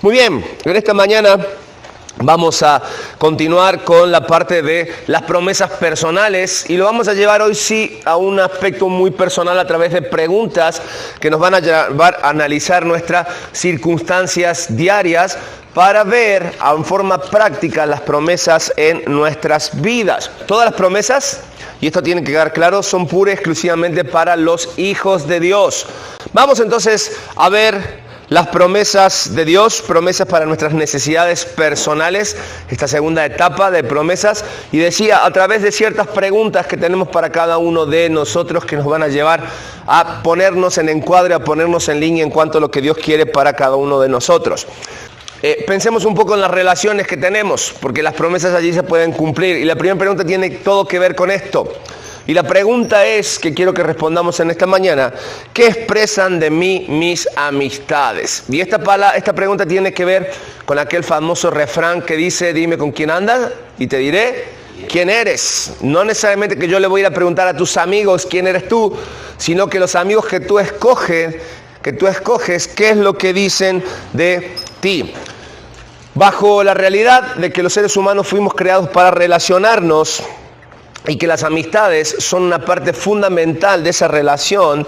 Muy bien, en esta mañana vamos a continuar con la parte de las promesas personales y lo vamos a llevar hoy sí a un aspecto muy personal a través de preguntas que nos van a llevar a analizar nuestras circunstancias diarias para ver en forma práctica las promesas en nuestras vidas. Todas las promesas, y esto tiene que quedar claro, son pura y exclusivamente para los hijos de Dios. Vamos entonces a ver las promesas de Dios, promesas para nuestras necesidades personales, esta segunda etapa de promesas, y decía, a través de ciertas preguntas que tenemos para cada uno de nosotros que nos van a llevar a ponernos en encuadre, a ponernos en línea en cuanto a lo que Dios quiere para cada uno de nosotros. Pensemos un poco en las relaciones que tenemos, porque las promesas allí se pueden cumplir, y la primera pregunta tiene todo que ver con esto. Y la pregunta es, que quiero que respondamos en esta mañana, ¿qué expresan de mí mis amistades? Y esta pregunta tiene que ver con aquel famoso refrán que dice, dime con quién andas y te diré quién eres. No necesariamente que yo le voy a ir a preguntar a tus amigos quién eres tú, sino que los amigos que tú escoges, qué es lo que dicen de ti. Bajo la realidad de que los seres humanos fuimos creados para relacionarnos, y que las amistades son una parte fundamental de esa relación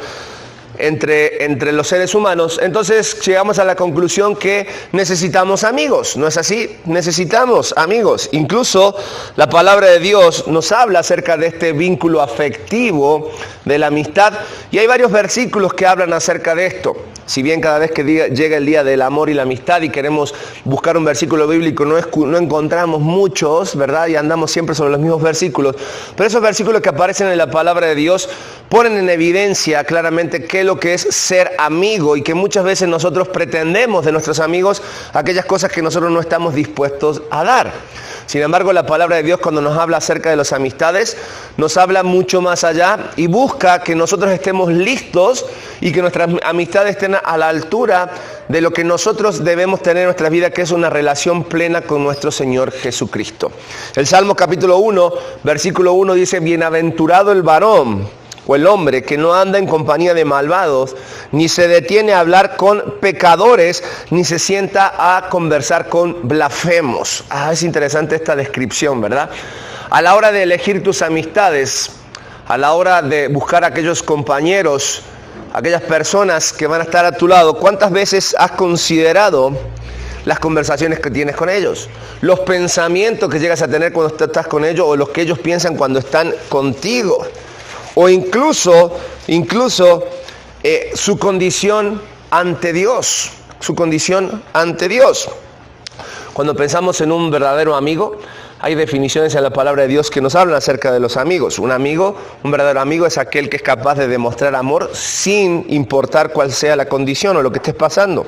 entre los seres humanos, entonces llegamos a la conclusión que necesitamos amigos, ¿no es así? Necesitamos amigos. Incluso la palabra de Dios nos habla acerca de este vínculo afectivo de la amistad, y hay varios versículos que hablan acerca de esto. Si bien cada vez que llega el día del amor y la amistad y queremos buscar un versículo bíblico, no encontramos muchos, ¿verdad? Y andamos siempre sobre los mismos versículos. Pero esos versículos que aparecen en la palabra de Dios ponen en evidencia claramente qué es lo que es ser amigo, y que muchas veces nosotros pretendemos de nuestros amigos aquellas cosas que nosotros no estamos dispuestos a dar. Sin embargo, la palabra de Dios, cuando nos habla acerca de las amistades, nos habla mucho más allá y busca que nosotros estemos listos y que nuestras amistades estén a la altura de lo que nosotros debemos tener en nuestra vida, que es una relación plena con nuestro Señor Jesucristo. El Salmo capítulo 1, versículo 1 dice, bienaventurado el varón o el hombre que no anda en compañía de malvados, ni se detiene a hablar con pecadores, ni se sienta a conversar con blasfemos. Es interesante esta descripción, ¿verdad? A la hora de elegir tus amistades, a la hora de buscar aquellos compañeros, aquellas personas que van a estar a tu lado, ¿cuántas veces has considerado las conversaciones que tienes con ellos? Los pensamientos que llegas a tener cuando estás con ellos, o los que ellos piensan cuando están contigo. O incluso su condición ante Dios, Cuando pensamos en un verdadero amigo, hay definiciones en la palabra de Dios que nos hablan acerca de los amigos. Un verdadero amigo es aquel que es capaz de demostrar amor sin importar cuál sea la condición o lo que estés pasando.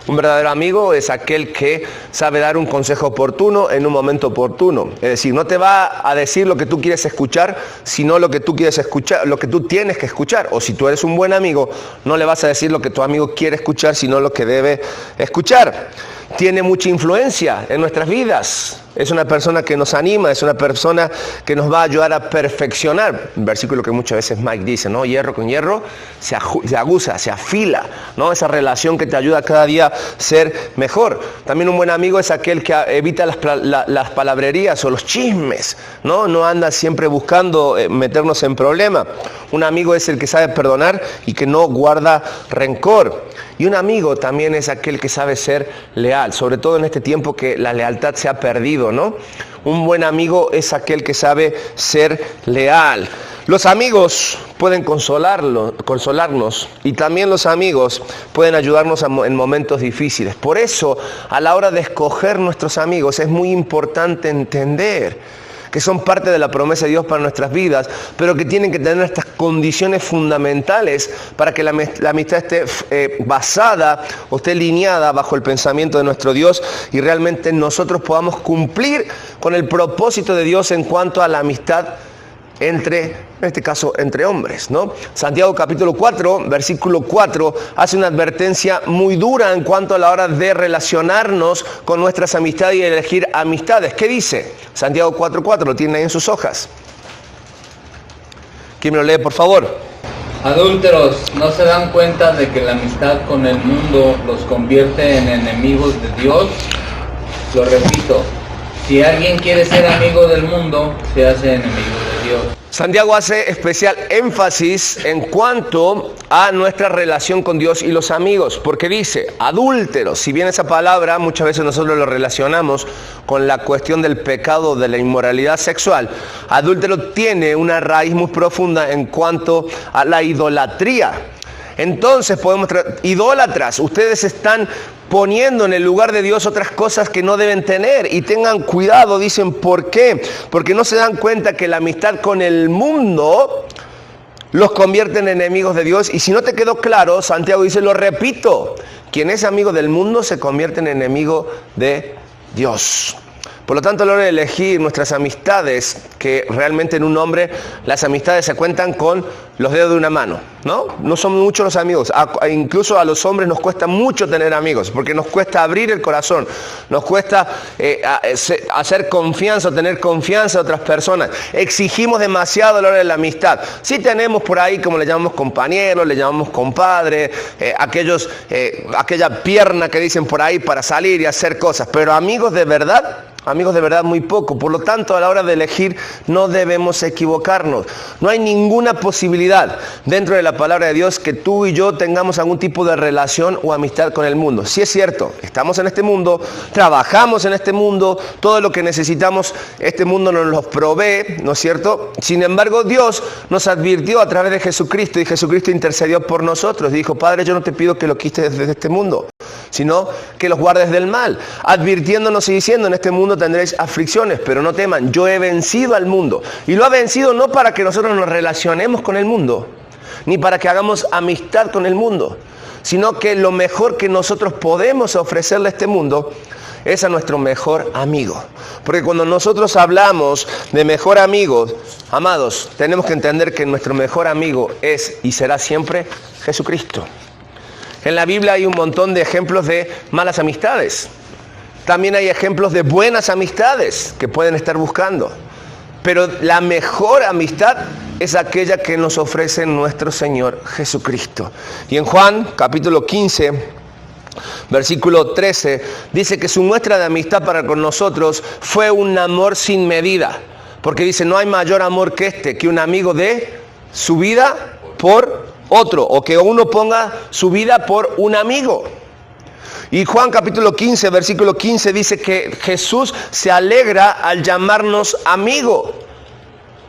Un verdadero amigo es aquel que sabe dar un consejo oportuno en un momento oportuno. Es decir, no te va a decir lo que tú quieres escuchar, sino lo que tú quieres escuchar, lo que tú tienes que escuchar. O si tú eres un buen amigo, no le vas a decir lo que tu amigo quiere escuchar, sino lo que debe escuchar. Tiene mucha influencia en nuestras vidas. Es una persona que nos anima, es una persona que nos va a ayudar a perfeccionar. Un versículo que muchas veces Mike dice, ¿no? Hierro con hierro se aguza, se afila, ¿no? Esa relación que te ayuda cada día a ser mejor. También un buen amigo es aquel que evita las palabrerías o los chismes, ¿no? No anda siempre buscando meternos en problemas. Un amigo es el que sabe perdonar y que no guarda rencor. Y un amigo también es aquel que sabe ser leal, sobre todo en este tiempo que la lealtad se ha perdido, ¿no? Un buen amigo es aquel que sabe ser leal. Los amigos pueden consolarnos, y también los amigos pueden ayudarnos en momentos difíciles. Por eso, a la hora de escoger nuestros amigos, es muy importante entender que son parte de la promesa de Dios para nuestras vidas, pero que tienen que tener estas condiciones fundamentales para que la amistad esté basada o esté lineada bajo el pensamiento de nuestro Dios, y realmente nosotros podamos cumplir con el propósito de Dios en cuanto a la amistad en este caso entre hombres, ¿no? Santiago capítulo 4, versículo 4, hace una advertencia muy dura en cuanto a la hora de relacionarnos con nuestras amistades y elegir amistades. ¿Qué dice? Santiago 4:4, lo tienen ahí en sus hojas. ¿Quién me lo lee, por favor? Adúlteros, ¿no se dan cuenta de que la amistad con el mundo los convierte en enemigos de Dios? Lo repito, si alguien quiere ser amigo del mundo, se hace enemigo de Dios. Santiago hace especial énfasis en cuanto a nuestra relación con Dios y los amigos, porque dice, adúlteros, si bien esa palabra muchas veces nosotros lo relacionamos con la cuestión del pecado de la inmoralidad sexual, adúltero tiene una raíz muy profunda en cuanto a la idolatría. Entonces podemos idólatras, ustedes están poniendo en el lugar de Dios otras cosas que no deben tener, y tengan cuidado, dicen, ¿por qué? Porque no se dan cuenta que la amistad con el mundo los convierte en enemigos de Dios. Y si no te quedó claro, Santiago dice, lo repito, quien es amigo del mundo se convierte en enemigo de Dios. Por lo tanto, a la hora de elegir nuestras amistades, que realmente en un hombre las amistades se cuentan con los dedos de una mano, ¿no? No son muchos los amigos. Incluso a los hombres nos cuesta mucho tener amigos, porque nos cuesta abrir el corazón, nos cuesta hacer confianza o tener confianza a otras personas. Exigimos demasiado a la hora de la amistad. Sí tenemos por ahí, como le llamamos compañeros, le llamamos compadre, aquella pierna que dicen por ahí para salir y hacer cosas, pero amigos de verdad muy poco. Por lo tanto, a la hora de elegir no debemos equivocarnos. No hay ninguna posibilidad dentro de la palabra de Dios que tú y yo tengamos algún tipo de relación o amistad con el mundo. Sí es cierto, estamos en este mundo, trabajamos en este mundo, todo lo que necesitamos este mundo nos lo provee, ¿no es cierto? Sin embargo, Dios nos advirtió a través de Jesucristo, y Jesucristo intercedió por nosotros. Dijo, Padre, yo no te pido que lo quites desde este mundo, sino que los guardes del mal, advirtiéndonos y diciendo, en este mundo tendréis aflicciones, pero no teman, yo he vencido al mundo. Y lo ha vencido no para que nosotros nos relacionemos con el mundo, ni para que hagamos amistad con el mundo, sino que lo mejor que nosotros podemos ofrecerle a este mundo es a nuestro mejor amigo. Porque cuando nosotros hablamos de mejor amigo, amados, tenemos que entender que nuestro mejor amigo es y será siempre Jesucristo. En la Biblia hay un montón de ejemplos de malas amistades. También hay ejemplos de buenas amistades que pueden estar buscando. Pero la mejor amistad es aquella que nos ofrece nuestro Señor Jesucristo. Y en Juan, capítulo 15, versículo 13, dice que su muestra de amistad para con nosotros fue un amor sin medida. Porque dice, no hay mayor amor que este, que un amigo dé su vida por otro, o que uno ponga su vida por un amigo. Y Juan capítulo 15, versículo 15 dice que Jesús se alegra al llamarnos amigo,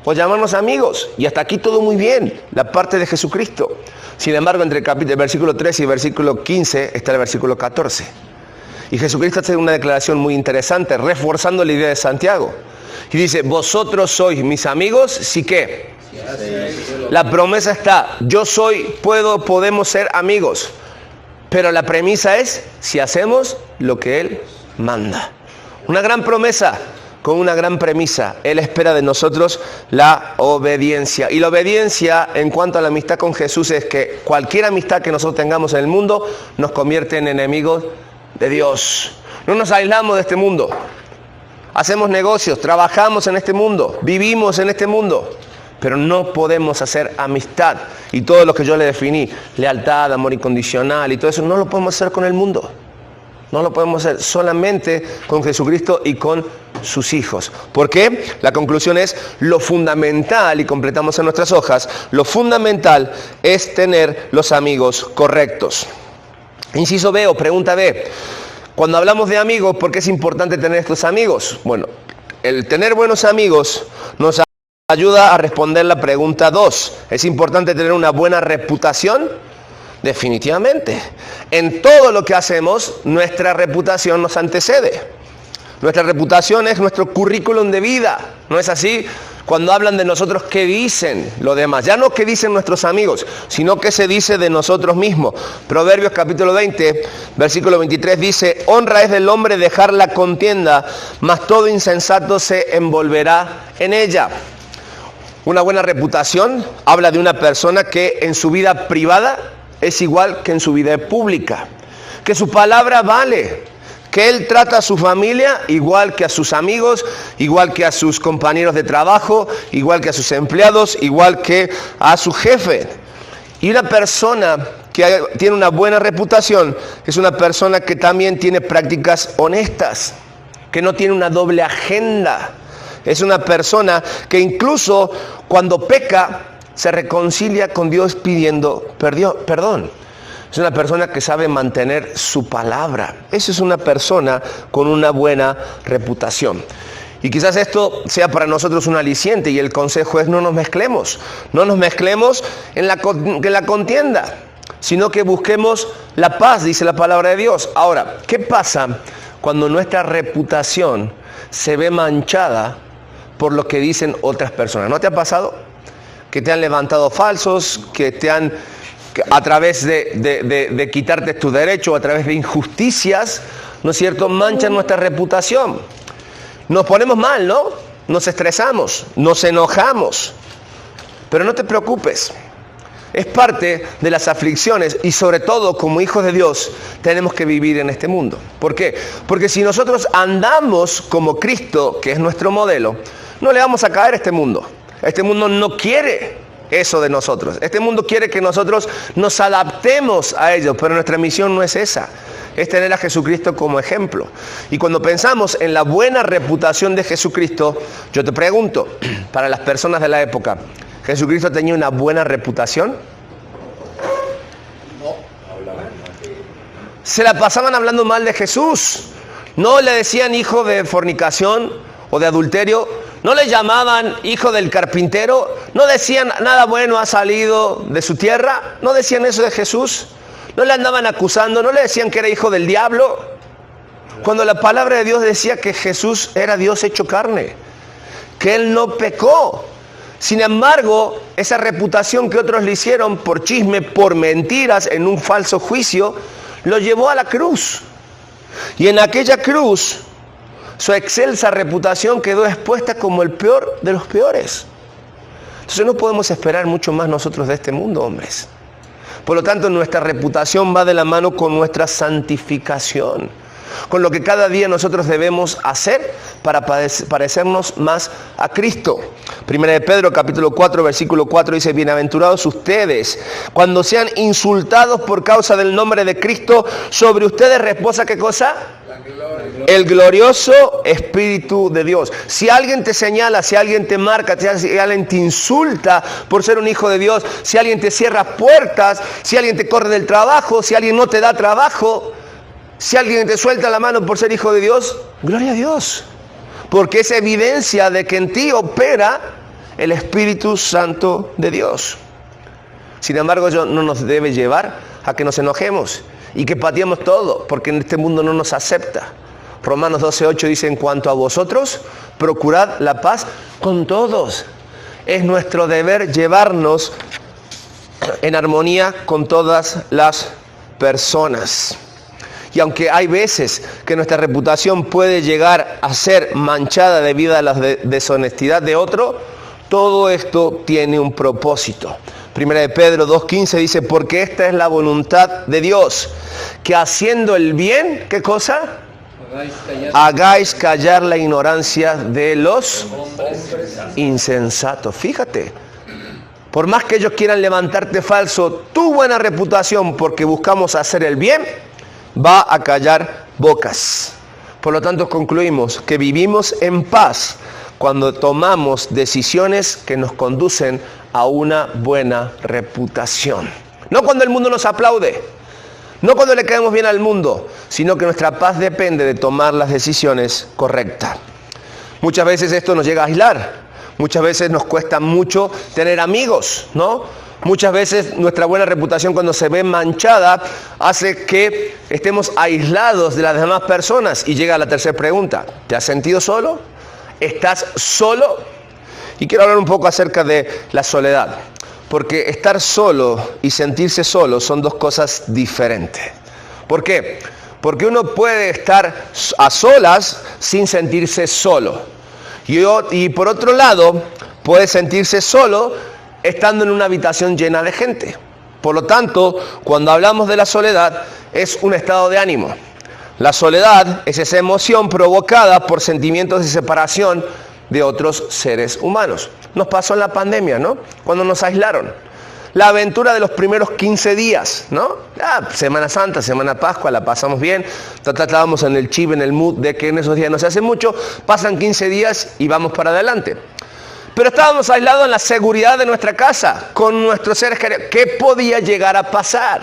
o llamarnos amigos. Y hasta aquí todo muy bien, la parte de Jesucristo. Sin embargo, entre el versículo 13 y versículo 15 está el versículo 14. Y Jesucristo hace una declaración muy interesante, reforzando la idea de Santiago. Y dice, vosotros sois mis amigos, ¿sí qué? La promesa está, podemos ser amigos, pero la premisa es si hacemos lo que Él manda. Una gran promesa con una gran premisa. Él espera de nosotros la obediencia. Y la obediencia en cuanto a la amistad con Jesús es que cualquier amistad que nosotros tengamos en el mundo nos convierte en enemigos de Dios. No nos aislamos de este mundo. Hacemos negocios, trabajamos en este mundo, vivimos en este mundo. Pero no podemos hacer amistad y todo lo que yo le definí, lealtad, amor incondicional y todo eso, no lo podemos hacer con el mundo. No lo podemos hacer solamente con Jesucristo y con sus hijos. ¿Por qué? La conclusión es lo fundamental, y completamos en nuestras hojas, lo fundamental es tener los amigos correctos. Inciso B o pregunta B. Cuando hablamos de amigos, ¿por qué es importante tener estos amigos? Bueno, el tener buenos amigos nos ayuda a responder la pregunta 2. ¿Es importante tener una buena reputación? Definitivamente. En todo lo que hacemos, nuestra reputación nos antecede. Nuestra reputación es nuestro currículum de vida. ¿No es así? Cuando hablan de nosotros, ¿qué dicen los demás? Ya no qué dicen nuestros amigos, sino qué se dice de nosotros mismos. Proverbios capítulo 20, versículo 23 dice, honra es del hombre dejar la contienda, mas todo insensato se envolverá en ella. Una buena reputación habla de una persona que en su vida privada es igual que en su vida pública, que su palabra vale, que él trata a su familia igual que a sus amigos, igual que a sus compañeros de trabajo, igual que a sus empleados, igual que a su jefe. Y una persona que tiene una buena reputación es una persona que también tiene prácticas honestas, que no tiene una doble agenda. Es una persona que incluso cuando peca se reconcilia con Dios pidiendo perdón. Es una persona que sabe mantener su palabra. Esa es una persona con una buena reputación. Y quizás esto sea para nosotros un aliciente, y el consejo es: no nos mezclemos. No nos mezclemos en la contienda, sino que busquemos la paz, dice la palabra de Dios. Ahora, ¿qué pasa cuando nuestra reputación se ve manchada por lo que dicen otras personas? ¿No te ha pasado que te han levantado falsos, que te han, a través de quitarte tu derecho, a través de injusticias, ¿no es cierto?, manchan nuestra reputación? Nos ponemos mal, ¿no? Nos estresamos, nos enojamos. Pero no te preocupes. Es parte de las aflicciones, y sobre todo como hijos de Dios tenemos que vivir en este mundo. ¿Por qué? Porque si nosotros andamos como Cristo, que es nuestro modelo, no le vamos a caer a este mundo. Este mundo no quiere eso de nosotros. Este mundo quiere que nosotros nos adaptemos a ellos, pero nuestra misión no es esa. Es tener a Jesucristo como ejemplo. Y cuando pensamos en la buena reputación de Jesucristo, yo te pregunto, para las personas de la época, ¿Jesucristo tenía una buena reputación? Se la pasaban hablando mal de Jesús. No le decían hijo de fornicación o de adulterio. No le llamaban hijo del carpintero. No decían nada bueno ha salido de su tierra. No decían eso de Jesús. No le andaban acusando, no le decían que era hijo del diablo. Cuando la palabra de Dios decía que Jesús era Dios hecho carne, que Él no pecó. Sin embargo, esa reputación que otros le hicieron por chisme, por mentiras, en un falso juicio, lo llevó a la cruz. Y en aquella cruz, su excelsa reputación quedó expuesta como el peor de los peores. Entonces no podemos esperar mucho más nosotros de este mundo, hombres. Por lo tanto, nuestra reputación va de la mano con nuestra santificación, con lo que cada día nosotros debemos hacer para parecernos más a Cristo. Primera de Pedro, capítulo 4, versículo 4 dice: bienaventurados ustedes cuando sean insultados por causa del nombre de Cristo, sobre ustedes reposa, ¿qué cosa? El glorioso Espíritu de Dios. Si alguien te señala, si alguien te marca, si alguien te insulta por ser un hijo de Dios, si alguien te cierra puertas, si alguien te corre del trabajo, si alguien no te da trabajo, si alguien te suelta la mano por ser hijo de Dios, gloria a Dios. Porque es evidencia de que en ti opera el Espíritu Santo de Dios. Sin embargo, eso no nos debe llevar a que nos enojemos y que pateemos todo, porque en este mundo no nos acepta. Romanos 12:8 dice: en cuanto a vosotros, procurad la paz con todos. Es nuestro deber llevarnos en armonía con todas las personas. Y aunque hay veces que nuestra reputación puede llegar a ser manchada debido a la deshonestidad de otro, todo esto tiene un propósito. Primera de Pedro 2:15 dice: porque esta es la voluntad de Dios, que haciendo el bien, ¿qué cosa? Hagáis callar la ignorancia de los insensatos. Fíjate, por más que ellos quieran levantarte falso, tu buena reputación, porque buscamos hacer el bien, va a callar bocas. Por lo tanto, concluimos que vivimos en paz cuando tomamos decisiones que nos conducen a una buena reputación. No cuando el mundo nos aplaude, no cuando le caemos bien al mundo, sino que nuestra paz depende de tomar las decisiones correctas. Muchas veces esto nos llega a aislar, muchas veces nos cuesta mucho tener amigos, ¿no? Muchas veces nuestra buena reputación, cuando se ve manchada, hace que estemos aislados de las demás personas. Y llega la tercera pregunta: ¿te has sentido solo? ¿Estás solo? Y quiero hablar un poco acerca de la soledad, porque estar solo y sentirse solo son dos cosas diferentes. ¿Por qué? Porque uno puede estar a solas sin sentirse solo. Y por otro lado, puede sentirse solo estando en una habitación llena de gente. Por lo tanto, cuando hablamos de la soledad, es un estado de ánimo. La soledad es esa emoción provocada por sentimientos de separación de otros seres humanos. Nos pasó en la pandemia, ¿no? Cuando nos aislaron. la aventura de los primeros 15 días, ¿no? Semana Santa, Semana Pascua, la pasamos bien, estábamos en el chip, en el mood de que en esos días no se hace mucho, pasan 15 días y vamos para adelante. Pero estábamos aislados en la seguridad de nuestra casa, con nuestros seres queridos. ¿Qué podía llegar a pasar?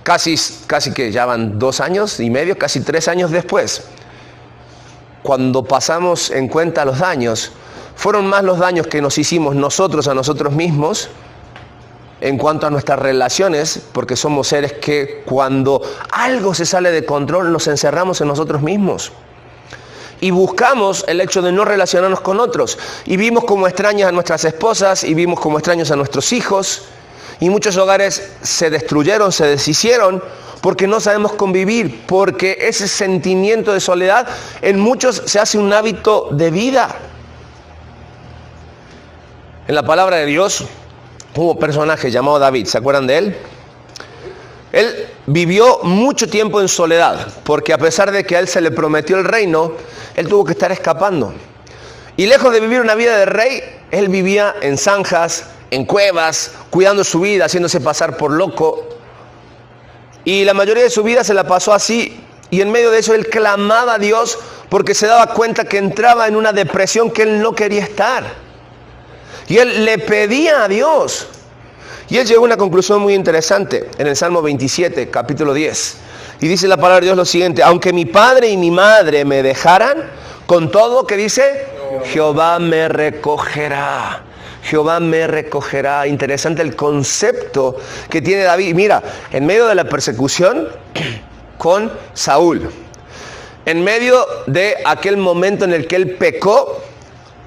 Casi que ya van 2 años y medio, casi 3 años después. Cuando pasamos en cuenta los daños, fueron más los daños que nos hicimos nosotros a nosotros mismos en cuanto a nuestras relaciones, porque somos seres que cuando algo se sale de control nos encerramos en nosotros mismos. Y buscamos el hecho de no relacionarnos con otros. Y vimos como extrañas a nuestras esposas, y vimos como extraños a nuestros hijos. Y muchos hogares se destruyeron, se deshicieron, porque no sabemos convivir, porque ese sentimiento de soledad en muchos se hace un hábito de vida. En la palabra de Dios hubo un personaje llamado David, ¿se acuerdan de él? Él vivió mucho tiempo en soledad, porque a pesar de que a él se le prometió el reino, él tuvo que estar escapando. Y lejos de vivir una vida de rey, él vivía en zanjas, en cuevas, cuidando su vida, haciéndose pasar por loco. Y la mayoría de su vida se la pasó así, y en medio de eso él clamaba a Dios porque se daba cuenta que entraba en una depresión que él no quería estar. Y él le pedía a Dios. Y él llegó a una conclusión muy interesante en el Salmo 27, capítulo 10. Y dice la palabra de Dios lo siguiente: aunque mi padre y mi madre me dejaran, con todo, ¿qué dice? Jehová me recogerá. Jehová me recogerá. Interesante el concepto que tiene David. Mira, en medio de la persecución con Saúl, en medio de aquel momento en el que él pecó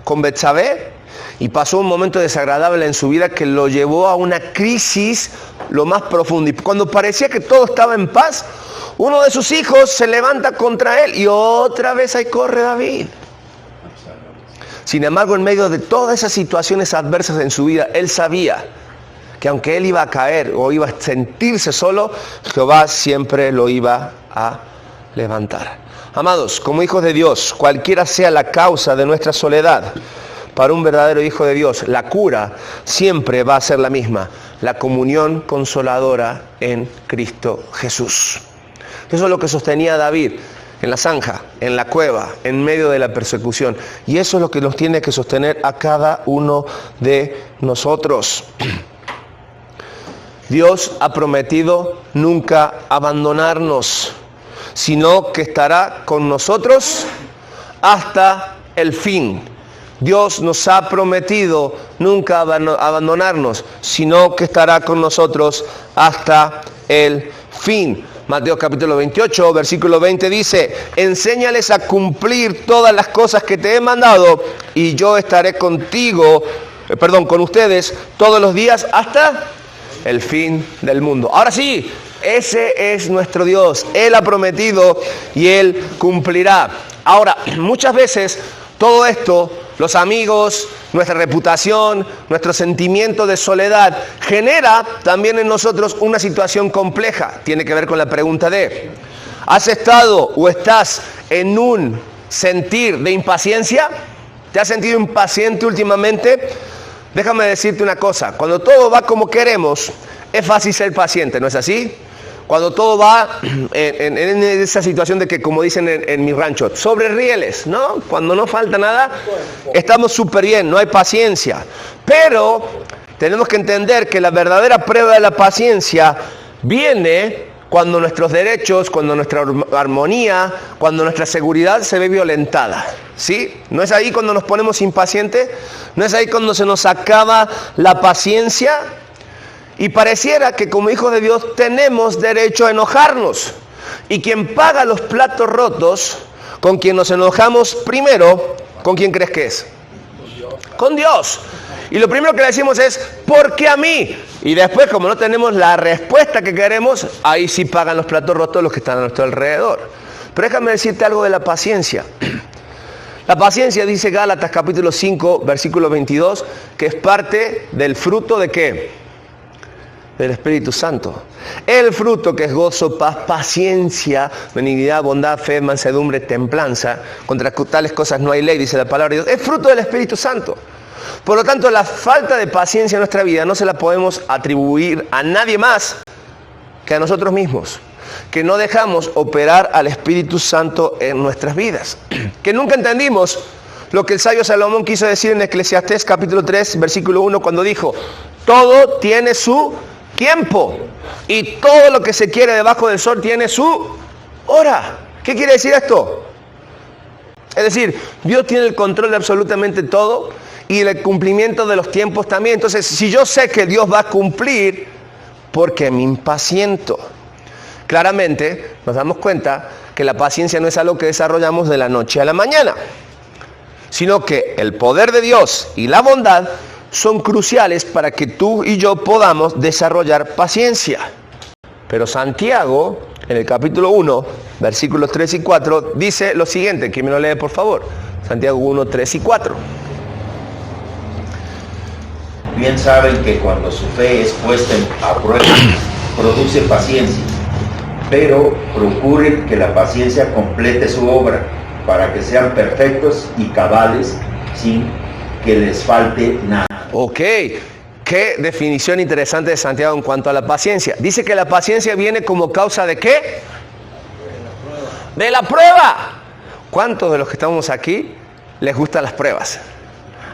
con Betsabé, y pasó un momento desagradable en su vida que lo llevó a una crisis lo más profunda. Y cuando parecía que todo estaba en paz, uno de sus hijos se levanta contra él y otra vez ahí corre David. Sin embargo, en medio de todas esas situaciones adversas en su vida, él sabía que aunque él iba a caer o iba a sentirse solo, Jehová siempre lo iba a levantar. Amados, como hijos de Dios, cualquiera sea la causa de nuestra soledad, para un verdadero hijo de Dios, la cura siempre va a ser la misma: la comunión consoladora en Cristo Jesús. Eso es lo que sostenía a David en la zanja, en la cueva, en medio de la persecución. Y eso es lo que nos tiene que sostener a cada uno de nosotros. Dios ha prometido nunca abandonarnos, sino que estará con nosotros hasta el fin. Dios nos ha prometido nunca abandonarnos, sino que estará con nosotros hasta el fin. Mateo capítulo 28, versículo 20 dice: enséñales a cumplir todas las cosas que te he mandado, y yo estaré con ustedes todos los días hasta el fin del mundo. Ahora sí, ese es nuestro Dios. Él ha prometido y Él cumplirá. Ahora, muchas veces todo esto, los amigos, nuestra reputación, nuestro sentimiento de soledad, genera también en nosotros una situación compleja. Tiene que ver con la pregunta de: ¿has estado o estás en un sentir de impaciencia? ¿Te has sentido impaciente últimamente? Déjame decirte una cosa: cuando todo va como queremos, es fácil ser paciente, ¿no es así? Cuando todo va en esa situación de que, como dicen en mi rancho, sobre rieles, ¿no? Cuando no falta nada, estamos súper bien, no hay paciencia. Pero tenemos que entender que la verdadera prueba de la paciencia viene cuando nuestros derechos, cuando nuestra armonía, cuando nuestra seguridad se ve violentada, ¿sí? ¿No es ahí cuando nos ponemos impacientes? ¿No es ahí cuando se nos acaba la paciencia? Y pareciera que como hijos de Dios tenemos derecho a enojarnos. Y quien paga los platos rotos, con quien nos enojamos primero, ¿con quién crees que es? Con Dios. Y lo primero que le decimos es: ¿por qué a mí? Y después, como no tenemos la respuesta que queremos, ahí sí pagan los platos rotos los que están a nuestro alrededor. Pero déjame decirte algo de la paciencia. La paciencia, dice Gálatas capítulo 5, versículo 22, que es parte del fruto ¿de qué? Del Espíritu Santo. El fruto, que es gozo, paz, paciencia, benignidad, bondad, fe, mansedumbre, templanza. Contra tales cosas no hay ley, dice la palabra de Dios. Es fruto del Espíritu Santo. Por lo tanto, la falta de paciencia en nuestra vida no se la podemos atribuir a nadie más que a nosotros mismos, que no dejamos operar al Espíritu Santo en nuestras vidas, que nunca entendimos lo que el sabio Salomón quiso decir en Eclesiastés capítulo 3, versículo 1, cuando dijo: todo tiene su tiempo y todo lo que se quiere debajo del sol tiene su hora. ¿Qué quiere decir esto? Es decir, Dios tiene el control de absolutamente todo y el cumplimiento de los tiempos también. Entonces, si yo sé que Dios va a cumplir, ¿por qué me impaciento? Claramente nos damos cuenta que la paciencia no es algo que desarrollamos de la noche a la mañana, sino que el poder de Dios y la bondad son cruciales para que tú y yo podamos desarrollar paciencia. Pero Santiago, en el capítulo 1, versículos 3 y 4, dice lo siguiente. ¿Quién me lo lee, por favor? Santiago 1, 3 y 4. Bien saben que cuando su fe es puesta a prueba, produce paciencia, pero procuren que la paciencia complete su obra, para que sean perfectos y cabales, sin que les falte nada. Ok, qué definición interesante de Santiago en cuanto a la paciencia. Dice que la paciencia viene como causa ¿de qué? De la prueba. ¿Cuántos de los que estamos aquí les gustan las pruebas?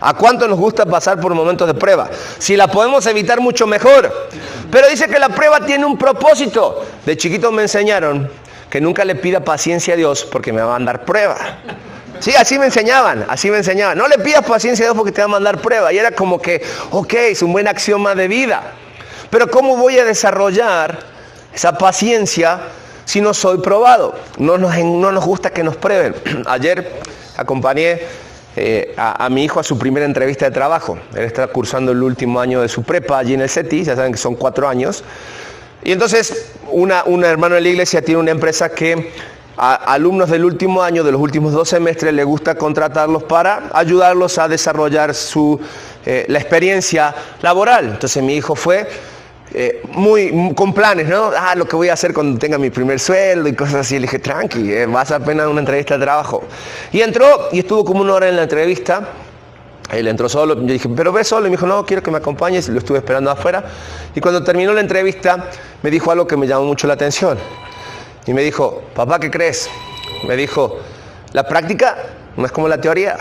¿A cuánto nos gusta pasar por momentos de prueba? Si la podemos evitar, mucho mejor. Pero dice que la prueba tiene un propósito. De chiquito me enseñaron que nunca le pida paciencia a Dios porque me va a mandar prueba. Sí, así me enseñaban. No le pidas paciencia a Dios porque te va a mandar prueba. Y era como que, ok, es un buen axioma de vida. Pero ¿cómo voy a desarrollar esa paciencia si no soy probado? No nos gusta que nos prueben. Ayer acompañé a mi hijo a su primera entrevista de trabajo. Él está cursando el último año de su prepa allí en el CETI, ya saben que son 4 años. Y entonces un hermano de la iglesia tiene una empresa que a alumnos del último año, de los últimos 2 semestres, le gusta contratarlos para ayudarlos a desarrollar la experiencia laboral. Entonces mi hijo fue muy con planes, ¿no? Lo que voy a hacer cuando tenga mi primer sueldo y cosas así. Le dije, tranqui, vas apenas a una entrevista de trabajo. Y entró y estuvo como 1 hora en la entrevista. Él entró solo, yo dije, pero ve solo, y me dijo, no, quiero que me acompañes, y lo estuve esperando afuera. Y cuando terminó la entrevista, me dijo algo que me llamó mucho la atención. Y me dijo, papá, ¿qué crees? Me dijo, la práctica no es como la teoría.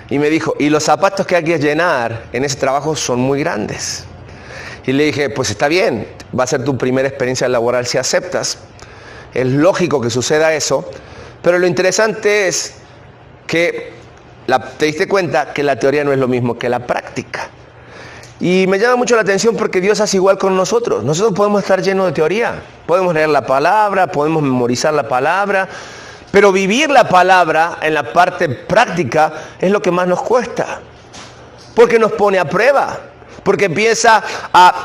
Y me dijo, y los zapatos que hay que llenar en ese trabajo son muy grandes. Y le dije, pues está bien, va a ser tu primera experiencia laboral si aceptas. Es lógico que suceda eso, pero lo interesante es que te diste cuenta que la teoría no es lo mismo que la práctica. Y me llama mucho la atención porque Dios hace igual con nosotros. Nosotros podemos estar llenos de teoría, podemos leer la palabra, podemos memorizar la palabra, pero vivir la palabra en la parte práctica es lo que más nos cuesta, porque nos pone a prueba. Porque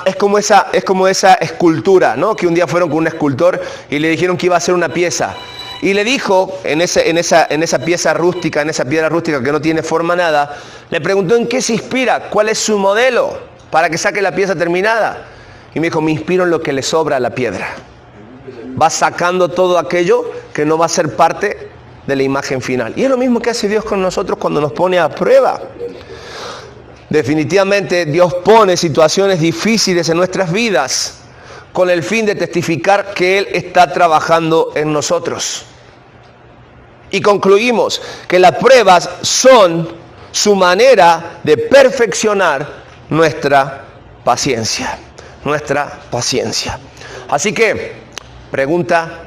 es como esa escultura, ¿no? Que un día fueron con un escultor y le dijeron que iba a hacer una pieza. Y le dijo, en esa pieza rústica, en esa piedra rústica que no tiene forma nada, le preguntó en qué se inspira, cuál es su modelo para que saque la pieza terminada. Y me dijo, me inspiro en lo que le sobra a la piedra. Va sacando todo aquello que no va a ser parte de la imagen final. Y es lo mismo que hace Dios con nosotros cuando nos pone a prueba. Definitivamente Dios pone situaciones difíciles en nuestras vidas con el fin de testificar que Él está trabajando en nosotros. Y concluimos que las pruebas son su manera de perfeccionar nuestra paciencia. Así que, pregunta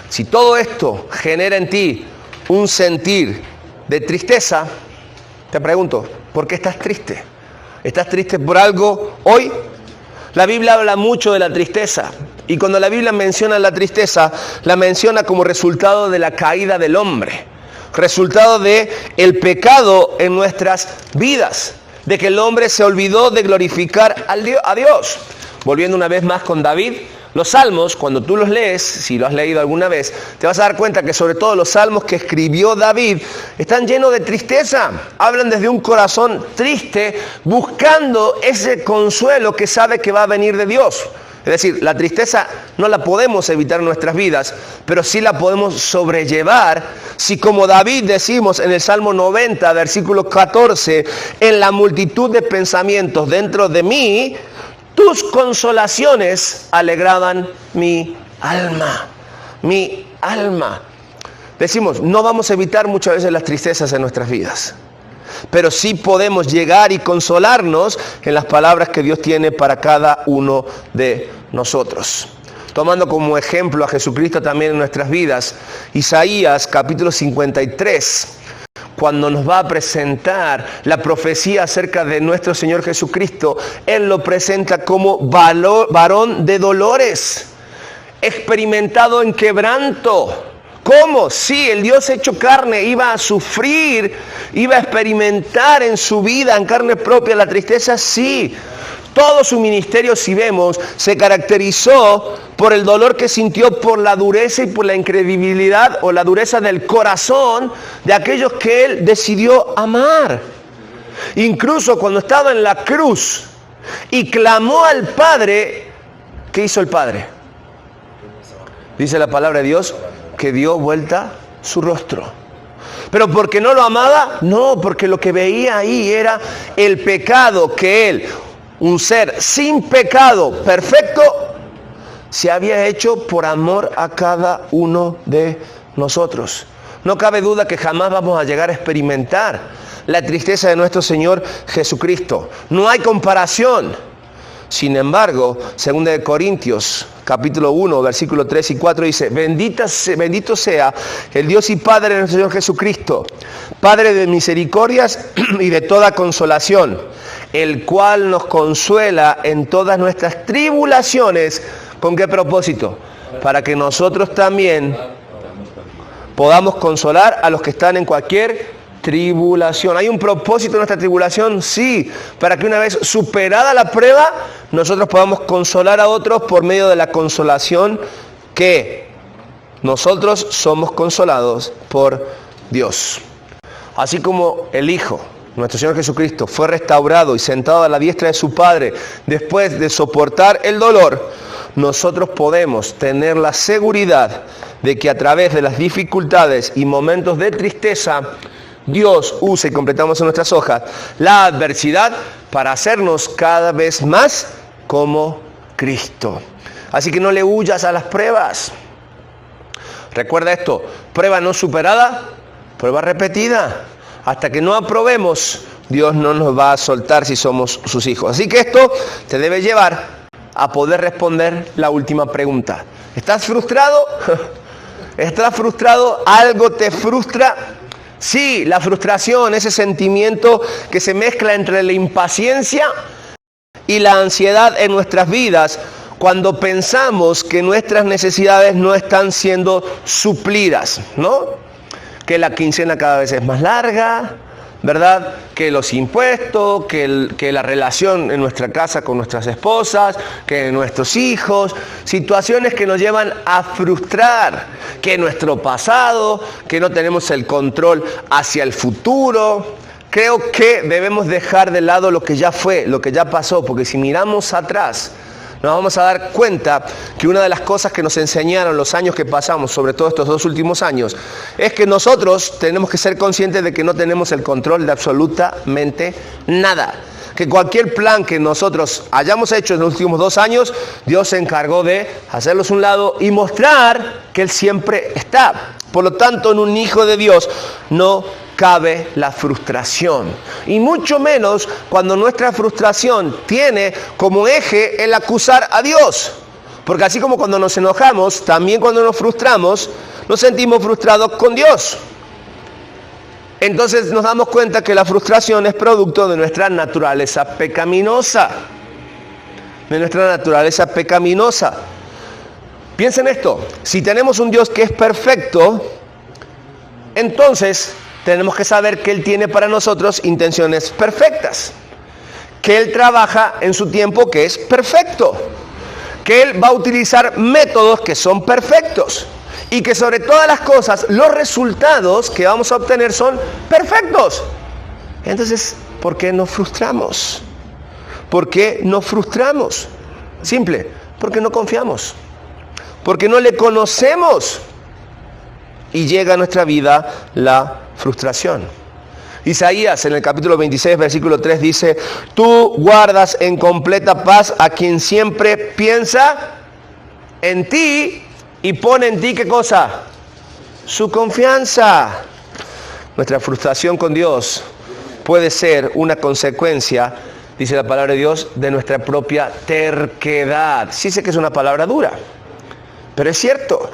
si todo esto genera en ti un sentir de tristeza, te pregunto, ¿por qué estás triste? ¿Estás triste por algo hoy? La Biblia habla mucho de la tristeza, y cuando la Biblia menciona la tristeza, la menciona como resultado de la caída del hombre, resultado de el pecado en nuestras vidas, de que el hombre se olvidó de glorificar a Dios. Volviendo una vez más con David, los salmos, cuando tú los lees, si lo has leído alguna vez, te vas a dar cuenta que sobre todo los salmos que escribió David están llenos de tristeza. Hablan desde un corazón triste, buscando ese consuelo que sabe que va a venir de Dios. Es decir, la tristeza no la podemos evitar en nuestras vidas, pero sí la podemos sobrellevar si, como David decimos en el Salmo 90, versículo 14, en la multitud de pensamientos dentro de mí, tus consolaciones alegraban mi alma. Mi alma. Decimos, no vamos a evitar muchas veces las tristezas en nuestras vidas, pero sí podemos llegar y consolarnos en las palabras que Dios tiene para cada uno de nosotros. Tomando como ejemplo a Jesucristo también en nuestras vidas, Isaías capítulo 53, cuando nos va a presentar la profecía acerca de nuestro Señor Jesucristo, Él lo presenta como varón de dolores, experimentado en quebranto. ¿Cómo? Sí, el Dios hecho carne iba a sufrir, iba a experimentar en su vida, en carne propia, la tristeza, sí. Todo su ministerio, si vemos, se caracterizó por el dolor que sintió por la dureza y por la incredibilidad o la dureza del corazón de aquellos que Él decidió amar. Incluso cuando estaba en la cruz y clamó al Padre, ¿qué hizo el Padre? Dice la palabra de Dios que dio vuelta su rostro. ¿Pero porque no lo amaba? No, porque lo que veía ahí era el pecado que Él, un ser sin pecado, perfecto, se había hecho por amor a cada uno de nosotros. No cabe duda que jamás vamos a llegar a experimentar la tristeza de nuestro Señor Jesucristo. No hay comparación. Sin embargo, 2 Corintios capítulo 1, versículo 3 y 4 dice, bendito sea el Dios y Padre de nuestro Señor Jesucristo, Padre de misericordias y de toda consolación, el cual nos consuela en todas nuestras tribulaciones. ¿Con qué propósito? Para que nosotros también podamos consolar a los que están en cualquier tribulación. ¿Hay un propósito en nuestra tribulación? Sí, para que una vez superada la prueba, nosotros podamos consolar a otros por medio de la consolación que nosotros somos consolados por Dios. Así como el Hijo, nuestro Señor Jesucristo, fue restaurado y sentado a la diestra de su Padre después de soportar el dolor, nosotros podemos tener la seguridad de que a través de las dificultades y momentos de tristeza, Dios usa, y completamos en nuestras hojas, la adversidad para hacernos cada vez más como Cristo. Así que no le huyas a las pruebas. Recuerda esto, prueba no superada, prueba repetida. Hasta que no aprobemos, Dios no nos va a soltar si somos sus hijos. Así que esto te debe llevar a poder responder la última pregunta. ¿Estás frustrado? ¿Estás frustrado? ¿Algo te frustra? Sí, la frustración, ese sentimiento que se mezcla entre la impaciencia y la ansiedad en nuestras vidas cuando pensamos que nuestras necesidades no están siendo suplidas, ¿no? Que la quincena cada vez es más larga, ¿verdad? Que los impuestos, que la relación en nuestra casa con nuestras esposas, que nuestros hijos, situaciones que nos llevan a frustrar, que nuestro pasado, que no tenemos el control hacia el futuro. Creo que debemos dejar de lado lo que ya fue, lo que ya pasó, porque si miramos atrás, nos vamos a dar cuenta que una de las cosas que nos enseñaron los años que pasamos, sobre todo estos 2 últimos años, es que nosotros tenemos que ser conscientes de que no tenemos el control de absolutamente nada. Que cualquier plan que nosotros hayamos hecho en los últimos 2 años, Dios se encargó de hacerlos a un lado y mostrar que Él siempre está. Por lo tanto, en un hijo de Dios no cabe la frustración, y mucho menos cuando nuestra frustración tiene como eje el acusar a Dios, porque así como cuando nos enojamos, también cuando nos frustramos, nos sentimos frustrados con Dios. Entonces nos damos cuenta que la frustración es producto de nuestra naturaleza pecaminosa, Piensen esto, si tenemos un Dios que es perfecto, entonces tenemos que saber que Él tiene para nosotros intenciones perfectas, que Él trabaja en su tiempo que es perfecto, que Él va a utilizar métodos que son perfectos y que sobre todas las cosas los resultados que vamos a obtener son perfectos. Entonces, ¿por qué nos frustramos? ¿Por qué nos frustramos? Simple, Porque no confiamos, porque no le conocemos y llega a nuestra vida la frustración. Isaías en el capítulo 26, versículo 3 dice: tú guardas en completa paz a quien siempre piensa en ti y pone en ti, ¿qué cosa? Su confianza. Nuestra frustración con Dios puede ser una consecuencia, dice la palabra de Dios, de nuestra propia terquedad. Sí sé que es una palabra dura, pero es cierto.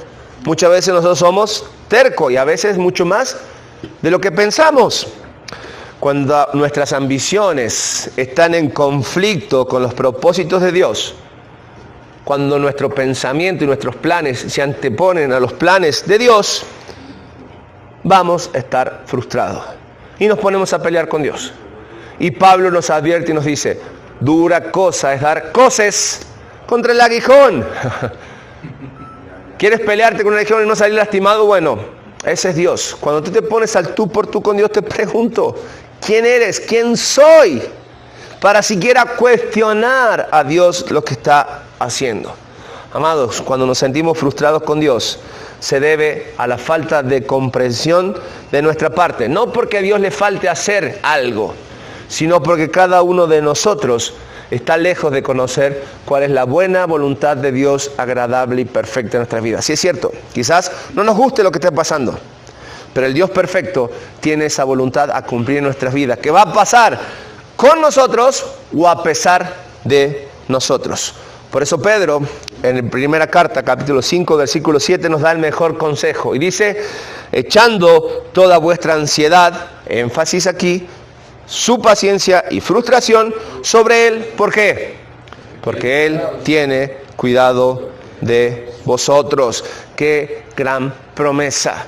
Muchas veces nosotros somos tercos y a veces mucho más de lo que pensamos. Cuando nuestras ambiciones están en conflicto con los propósitos de Dios, cuando nuestro pensamiento y nuestros planes se anteponen a los planes de Dios, vamos a estar frustrados y nos ponemos a pelear con Dios. Y Pablo nos advierte y nos dice: dura cosa es dar coces contra el aguijón. ¿Quieres pelearte con el aguijón y no salir lastimado? Bueno, ese es Dios. Cuando tú te pones al tú por tú con Dios, te pregunto: ¿quién eres? ¿Quién soy? Para siquiera cuestionar a Dios lo que está haciendo. Amados, cuando nos sentimos frustrados con Dios, se debe a la falta de comprensión de nuestra parte. No porque a Dios le falte hacer algo, sino porque cada uno de nosotros está lejos de conocer cuál es la buena voluntad de Dios, agradable y perfecta en nuestras vidas. Sí es cierto, quizás no nos guste lo que esté pasando, pero el Dios perfecto tiene esa voluntad a cumplir en nuestras vidas, que va a pasar con nosotros o a pesar de nosotros. Por eso Pedro, en la primera carta, capítulo 5, versículo 7, nos da el mejor consejo. Y dice: echando toda vuestra ansiedad, énfasis aquí, su paciencia y frustración sobre Él. ¿Por qué? Porque Él tiene cuidado de vosotros. Qué gran promesa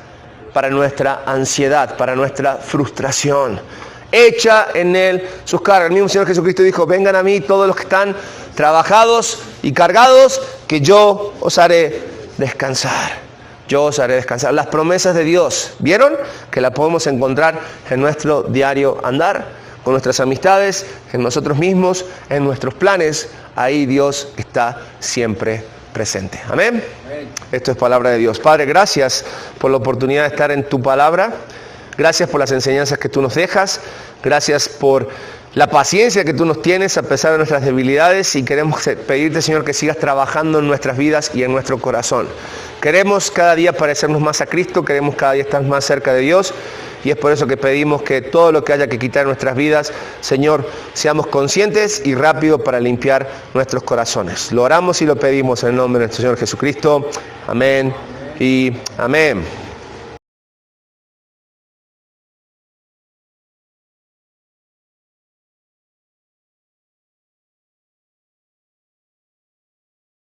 para nuestra ansiedad, para nuestra frustración. Echa en Él sus cargas. El mismo Señor Jesucristo dijo: vengan a mí todos los que están trabajados y cargados, que yo os haré descansar. Yo os haré descansar. Las promesas de Dios, ¿vieron? Que las podemos encontrar en nuestro diario andar, con nuestras amistades, en nosotros mismos, en nuestros planes. Ahí Dios está siempre presente. Amén. Esto es palabra de Dios. Padre, gracias por la oportunidad de estar en tu palabra. Gracias por las enseñanzas que tú nos dejas. Gracias por la paciencia que tú nos tienes a pesar de nuestras debilidades, y queremos pedirte, Señor, que sigas trabajando en nuestras vidas y en nuestro corazón. Queremos cada día parecernos más a Cristo, queremos cada día estar más cerca de Dios, y es por eso que pedimos que todo lo que haya que quitar en nuestras vidas, Señor, seamos conscientes y rápido para limpiar nuestros corazones. Lo oramos y lo pedimos en el nombre de nuestro Señor Jesucristo. Amén y amén.